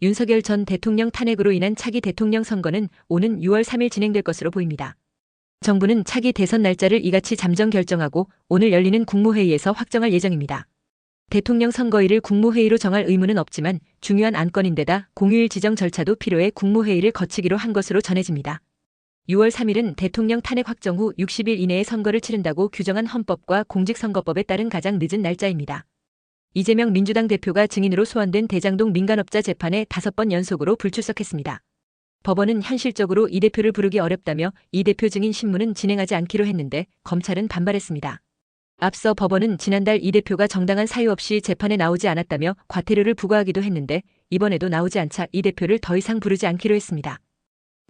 윤석열 전 대통령 탄핵으로 인한 차기 대통령 선거는 오는 6월 3일 진행될 것으로 보입니다. 정부는 차기 대선 날짜를 이같이 잠정 결정하고 오늘 열리는 국무회의에서 확정할 예정입니다. 대통령 선거일을 국무회의로 정할 의무는 없지만 중요한 안건인데다 공휴일 지정 절차도 필요해 국무회의를 거치기로 한 것으로 전해집니다. 6월 3일은 대통령 탄핵 확정 후 60일 이내에 선거를 치른다고 규정한 헌법과 공직선거법에 따른 가장 늦은 날짜입니다. 이재명 민주당 대표가 증인으로 소환된 대장동 민간업자 재판에 5번 연속으로 불출석했습니다. 법원은 현실적으로 이 대표를 부르기 어렵다며 이 대표 증인 신문은 진행하지 않기로 했는데 검찰은 반발했습니다. 앞서 법원은 지난달 이 대표가 정당한 사유 없이 재판에 나오지 않았다며 과태료를 부과하기도 했는데 이번에도 나오지 않자 이 대표를 더 이상 부르지 않기로 했습니다.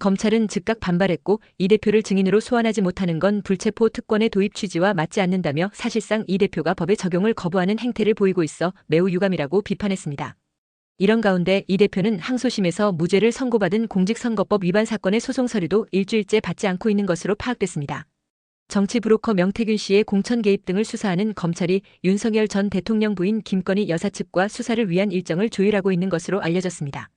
검찰은 즉각 반발했고 이 대표를 증인으로 소환하지 못하는 건 불체포 특권의 도입 취지와 맞지 않는다며 사실상 이 대표가 법의 적용을 거부하는 행태를 보이고 있어 매우 유감이라고 비판했습니다. 이런 가운데 이 대표는 항소심에서 무죄를 선고받은 공직선거법 위반 사건의 소송 서류도 일주일째 받지 않고 있는 것으로 파악됐습니다. 정치 브로커 명태균 씨의 공천 개입 등을 수사하는 검찰이 윤석열 전 대통령 부인 김건희 여사 측과 수사를 위한 일정을 조율하고 있는 것으로 알려졌습니다.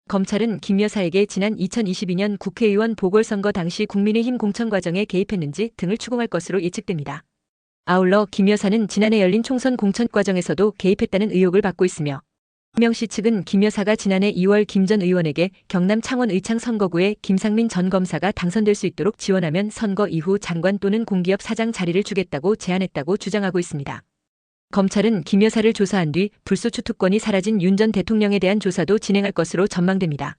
검찰은 김 여사에게 지난 2022년 국회의원 보궐선거 당시 국민의힘 공천 과정에 개입했는지 등을 추궁할 것으로 예측됩니다. 아울러 김 여사는 지난해 열린 총선 공천 과정에서도 개입했다는 의혹을 받고 있으며 김명씨 측은 김 여사가 지난해 2월 김 전 의원에게 경남 창원 의창 선거구에 김상민 전 검사가 당선될 수 있도록 지원하면 선거 이후 장관 또는 공기업 사장 자리를 주겠다고 제안했다고 주장하고 있습니다. 검찰은 김 여사를 조사한 뒤 불소추 특권이 사라진 윤 전 대통령에 대한 조사도 진행할 것으로 전망됩니다.